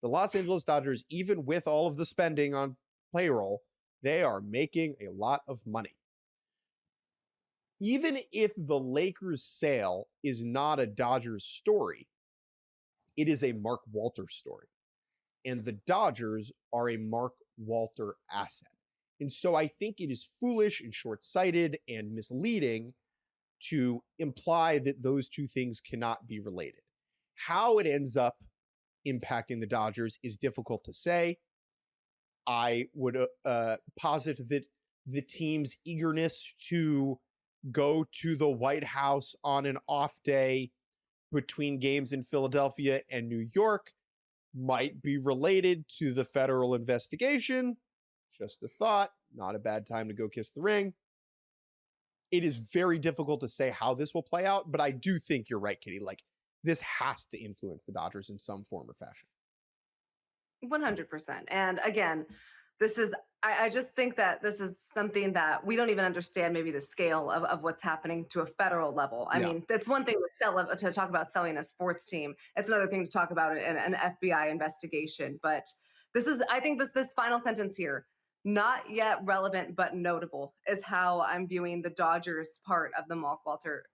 S1: The Los Angeles Dodgers, even with all of the spending on payroll, they are making a lot of money. Even if the Lakers sale is not a Dodgers story, it is a Mark Walter story. And the Dodgers are a Mark Walter asset. And so I think it is foolish and short-sighted and misleading to imply that those two things cannot be related. How it ends up impacting the Dodgers is difficult to say. I would posit that the team's eagerness to go to the White House on an off day between games in Philadelphia and New York might be related to the federal investigation. Just a thought, not a bad time to go kiss the ring. It is very difficult to say how this will play out, but I do think you're right, Kitty. Like, this has to influence the Dodgers in some form or fashion.
S2: 100%. And again, I just think that this is something that we don't even understand, maybe the scale of what's happening to a federal level. I mean, it's one thing to talk about selling a sports team. It's another thing to talk about an FBI investigation. But I think this final sentence here, not yet relevant, but notable, is how I'm viewing the Dodgers part of the Mark Walter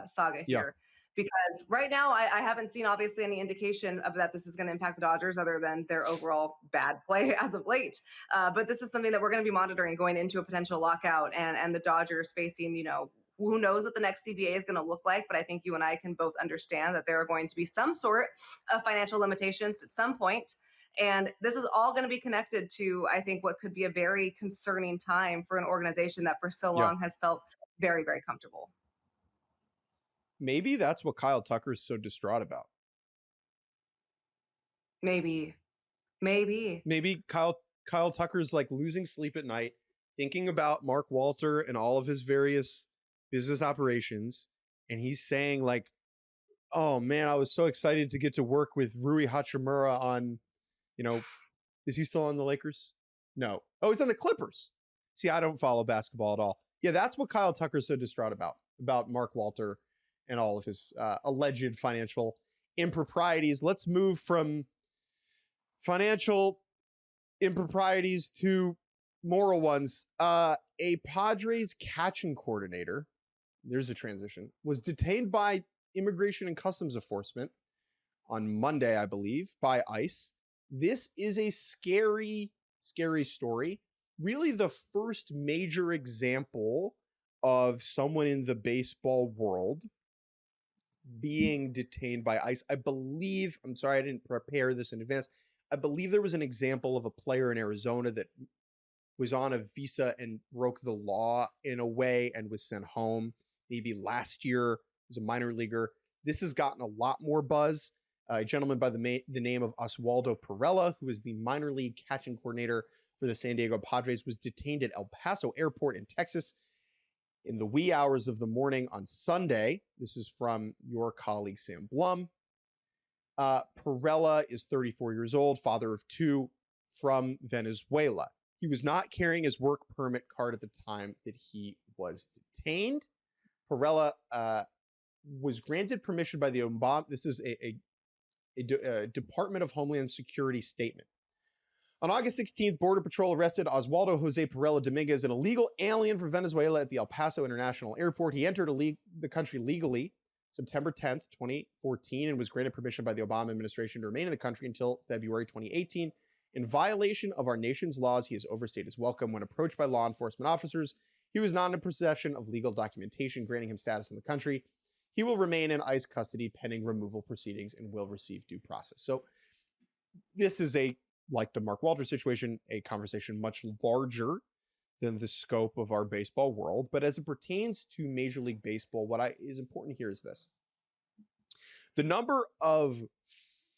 S2: saga here. Because right now, I haven't seen obviously any indication of that this is going to impact the Dodgers other than their overall bad play as of late. But this is something that we're going to be monitoring going into a potential lockout and the Dodgers facing, who knows what the next CBA is going to look like. But I think you and I can both understand that there are going to be some sort of financial limitations at some point. And this is all going to be connected to, I think, what could be a very concerning time for an organization that for so long has felt very, very comfortable.
S1: Maybe that's what Kyle Tucker is so distraught about.
S2: Maybe
S1: Kyle Tucker's like losing sleep at night, thinking about Mark Walter and all of his various business operations. And he's saying like, oh man, I was so excited to get to work with Rui Hachimura on, is he still on the Lakers? No. Oh, he's on the Clippers. See, I don't follow basketball at all. Yeah, that's what Kyle Tucker's so distraught about Mark Walter and all of his alleged financial improprieties. Let's move from financial improprieties to moral ones. A Padres catching coordinator, there's a transition, was detained by Immigration and Customs Enforcement on Monday, I believe, by ICE. This is a scary, scary story. Really the first major example of someone in the baseball world being detained by ICE. I believe, I'm sorry, I didn't prepare this in advance. I believe there was an example of a player in Arizona that was on a visa and broke the law in a way and was sent home. Maybe last year, was a minor leaguer. This has gotten a lot more buzz. A gentleman by the name of Oswaldo Perella, who is the minor league catching coordinator for the San Diego Padres, was detained at El Paso Airport in Texas in the wee hours of the morning on Sunday. This is from your colleague, Sam Blum. Perella is 34 years old, father of two, from Venezuela. He was not carrying his work permit card at the time that he was detained. Perella was granted permission by the Obama. This is a Department of Homeland Security statement. On August 16th, Border Patrol arrested Oswaldo Jose Perella Dominguez, an illegal alien from Venezuela, at the El Paso International Airport. He entered the country legally September 10th, 2014, and was granted permission by the Obama administration to remain in the country until February 2018. In violation of our nation's laws, he has overstayed his welcome. When approached by law enforcement officers, he was not in possession of legal documentation granting him status in the country. He will remain in ICE custody pending removal proceedings and will receive due process. So this is like the Mark Walter situation, a conversation much larger than the scope of our baseball world. But as it pertains to Major League Baseball, what is important here is this. The number of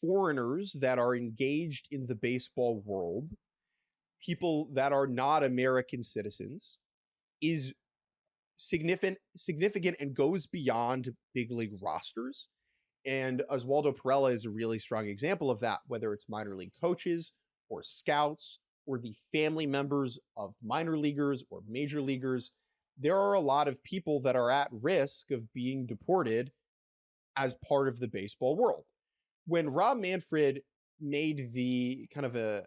S1: foreigners that are engaged in the baseball world, people that are not American citizens, is significant and goes beyond big league rosters. And Oswaldo Perella is a really strong example of that, whether it's minor league coaches or scouts or the family members of minor leaguers or major leaguers. There are a lot of people that are at risk of being deported as part of the baseball world. When Rob Manfred made the kind of a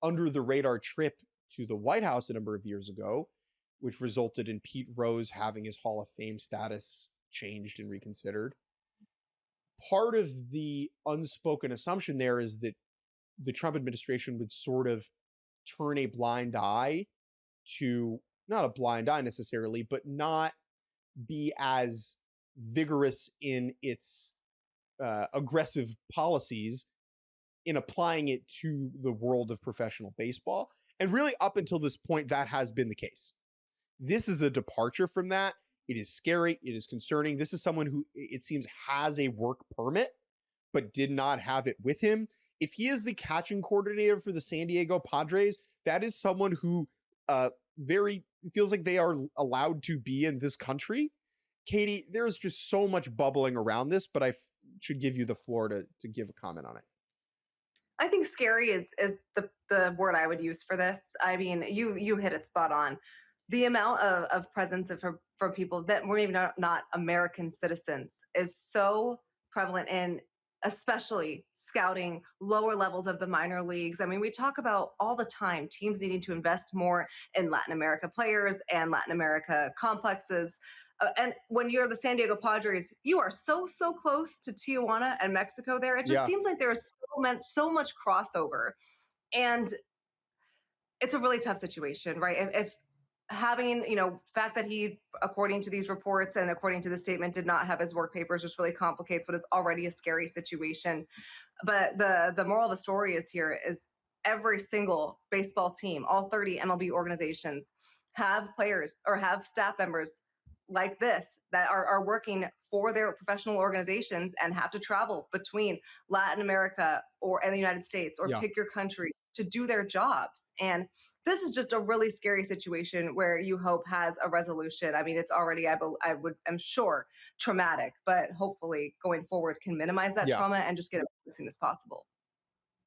S1: under the radar trip to the White House a number of years ago, which resulted in Pete Rose having his Hall of Fame status changed and reconsidered, part of the unspoken assumption there is that the Trump administration would sort of turn a blind eye to, not a blind eye necessarily, but not be as vigorous in its aggressive policies in applying it to the world of professional baseball. And really, up until this point, that has been the case. This is a departure from that. It is scary. It is concerning. This is someone who, it seems, has a work permit, but did not have it with him. If he is the catching coordinator for the San Diego Padres, that is someone who very feels like they are allowed to be in this country. Katie, there's just so much bubbling around this, but I should give you the floor to give a comment on it.
S2: I think scary is the word I would use for this. I mean, you hit it spot on. The amount of presence for people that were maybe not American citizens is so prevalent in especially scouting lower levels of the minor leagues. I mean, we talk about all the time teams needing to invest more in Latin America players and Latin America complexes. And when you're the San Diego Padres, you are so close to Tijuana and Mexico there. It just seems like there's so much crossover. And it's a really tough situation, right? If having, the fact that he, according to these reports and according to the statement, did not have his work papers just really complicates what is already a scary situation. But the moral of the story is every single baseball team, all 30 MLB organizations, have players or have staff members like this that are working for their professional organizations and have to travel between Latin America and the United States or pick your country to do their jobs. And this is just a really scary situation where you hope has a resolution. I mean, it's already, I'm sure, traumatic, but hopefully going forward can minimize that trauma and just get it as soon as possible.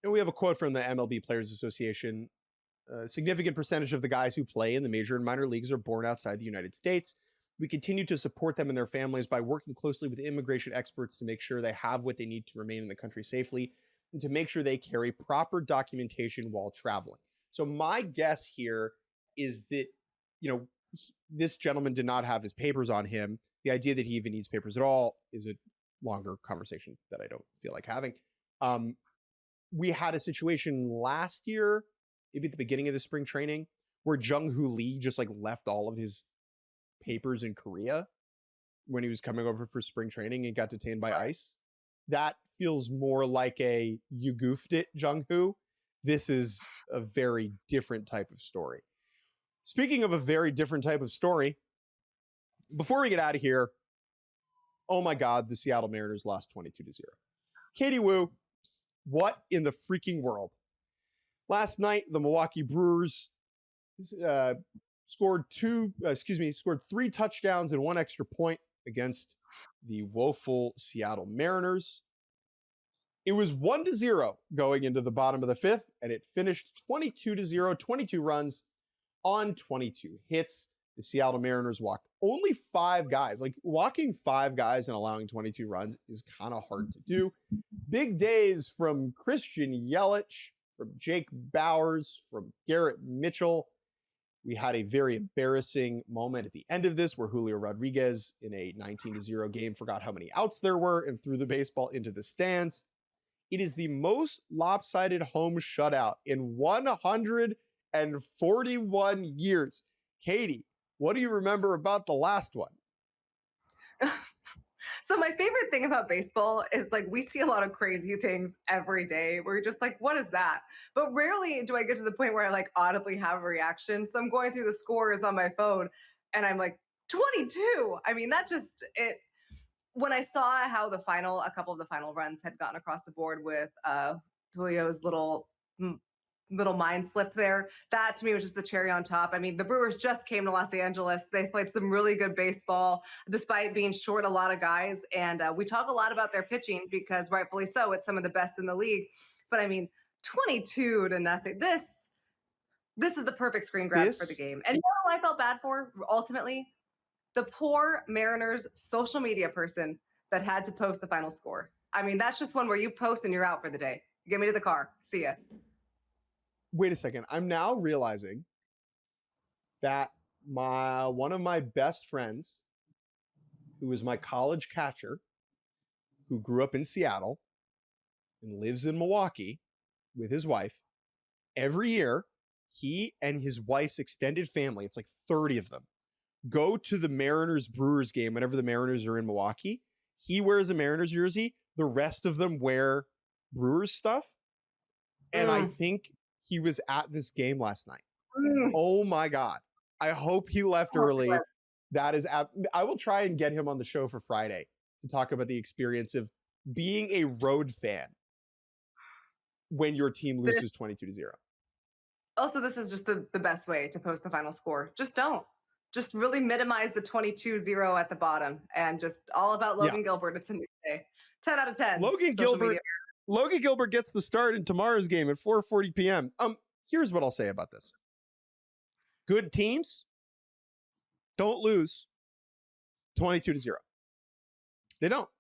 S1: And we have a quote from the MLB Players Association. A significant percentage of the guys who play in the major and minor leagues are born outside the United States. We continue to support them and their families by working closely with immigration experts to make sure they have what they need to remain in the country safely and to make sure they carry proper documentation while traveling. So my guess here is that, this gentleman did not have his papers on him. The idea that he even needs papers at all is a longer conversation that I don't feel like having. We had a situation last year, maybe at the beginning of the spring training, where Jung-Hoo Lee just left all of his papers in Korea when he was coming over for spring training and got detained by ICE. That feels more like a you goofed it, Jung-Hoo. This is a very different type of story. Speaking of a very different type of story, before we get out of here, oh my God, the Seattle Mariners lost 22-0. Katie Woo, what in the freaking world? Last night, the Milwaukee Brewers scored 3 touchdowns and 1 extra point against the woeful Seattle Mariners. It was 1-0 going into the bottom of the fifth, and it finished 22-0, 22 runs on 22 hits. The Seattle Mariners walked only 5 guys. Like, walking 5 guys and allowing 22 runs is kind of hard to do. Big days from Christian Yelich, from Jake Bowers, from Garrett Mitchell. We had a very embarrassing moment at the end of this where Julio Rodriguez, in a 19-0 game, forgot how many outs there were and threw the baseball into the stands. It is the most lopsided home shutout in 141 years. Katie, what do you remember about the last one?
S2: So my favorite thing about baseball is, like, we see a lot of crazy things every day. We're just like, what is that? But rarely do I get to the point where I like audibly have a reaction. So I'm going through the scores on my phone and I'm like, 22. I mean, that just, when I saw how a couple of the final runs had gotten across the board with Julio's little mind slip there, that to me was just the cherry on top. I mean, the Brewers just came to Los Angeles. They played some really good baseball despite being short a lot of guys. And we talk a lot about their pitching because rightfully so, it's some of the best in the league. But I mean, 22-0. This is the perfect screen grab for the game. And you know who I felt bad for ultimately? The poor Mariners social media person that had to post the final score. I mean, that's just one where you post and you're out for the day. Get me to the car. See ya.
S1: Wait a second. I'm now realizing that one of my best friends, who was my college catcher, who grew up in Seattle and lives in Milwaukee with his wife, every year, he and his wife's extended family, it's like 30 of them, go to the Mariners-Brewers game whenever the Mariners are in Milwaukee. He wears a Mariners jersey. The rest of them wear Brewers stuff. And I think he was at this game last night. Oh my God. I hope he left early. That is, I will try and get him on the show for Friday to talk about the experience of being a road fan when your team loses 22-0.
S2: Also, this is just the best way to post the final score. Just don't. Just really minimize the 22-0 at the bottom and just all about Logan Gilbert. It's a new day. 10 out of 10.
S1: Logan Gilbert gets the start in tomorrow's game at 4:40 p.m. Here's what I'll say about this. Good teams don't lose 22-0. They don't.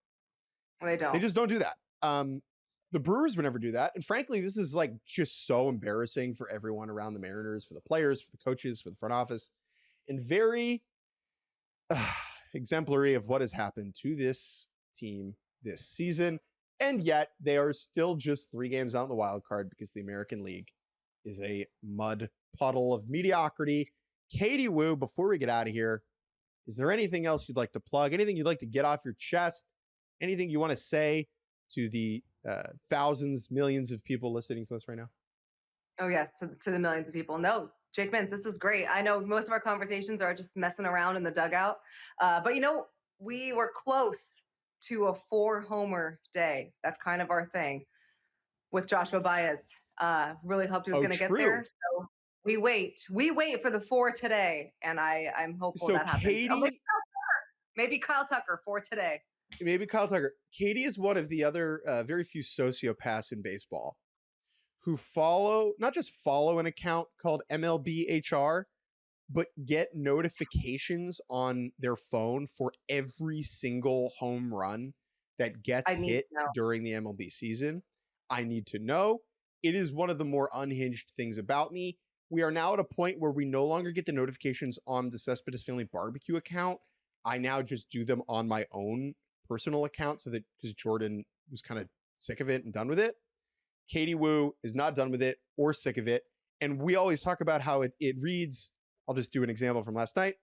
S2: They don't.
S1: They just don't do that. The Brewers would never do that. And frankly, this is like just so embarrassing for everyone around the Mariners, for the players, for the coaches, for the front office, and very exemplary of what has happened to this team this season. And yet they are still just 3 games out in the wild card because the American League is a mud puddle of mediocrity. Katie Woo, before we get out of here, is there anything else you'd like to plug? Anything you'd like to get off your chest? Anything you want to say to the thousands, millions of people listening to us right now?
S2: Oh, yes, to the millions of people. No, Jake Mintz, this is great. I know most of our conversations are just messing around in the dugout. But, you know, we were close to a 4-homer day. That's kind of our thing with Joshua Baez. Really hoped he was going to get there. So we wait for the 4 today. And I'm hopeful that happens. Katie, maybe Kyle Tucker 4 today.
S1: Maybe Kyle Tucker. Katie is one of the other very few sociopaths in baseball who not just follow an account called MLBHR, but get notifications on their phone for every single home run that gets hit during the MLB season. I need to know. It is one of the more unhinged things about me. We are now at a point where we no longer get the notifications on the Cespedes Family Barbecue account. I now just do them on my own personal account because Jordan was kind of sick of it and done with it. Katie Woo is not done with it or sick of it. And we always talk about how it reads. I'll just do an example from last night.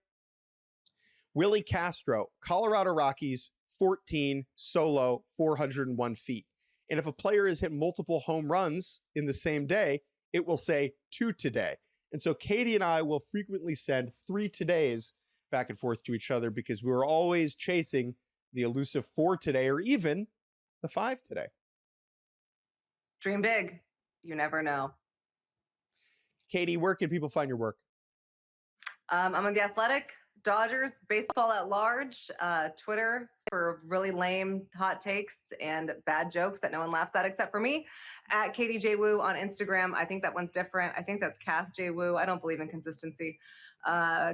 S1: Willie Castro, Colorado Rockies, 14, solo, 401 feet. And if a player has hit multiple home runs in the same day, it will say 2 today. And so Katie and I will frequently send 3 todays back and forth to each other because we were always chasing the elusive 4 today or even the 5 today.
S2: Dream big. You never know.
S1: Katie, where can people find your work?
S2: I'm on The Athletic, Dodgers, baseball at large, Twitter for really lame hot takes and bad jokes that no one laughs at except for me, at Katie J. Wu on Instagram. I think that one's different. I think that's Kath J. Wu. I don't believe in consistency.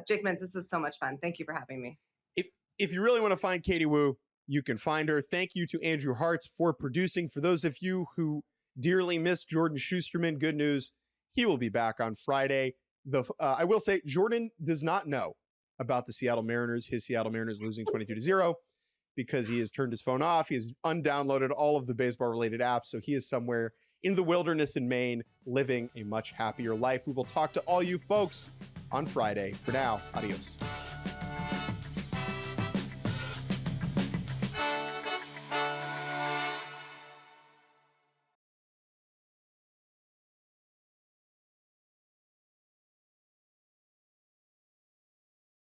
S2: Jake Mintz, this was so much fun. Thank you for having me.
S1: If you really want to find Katie Wu, you can find her. Thank you to Andrew Hartz for producing. For those of you who dearly missed Jordan Schusterman, good news. He will be back on Friday. I will say Jordan does not know about the Seattle Mariners, his Seattle Mariners losing 22-0 because he has turned his phone off. He has undownloaded all of the baseball-related apps, so he is somewhere in the wilderness in Maine living a much happier life. We will talk to all you folks on Friday. For now, adios.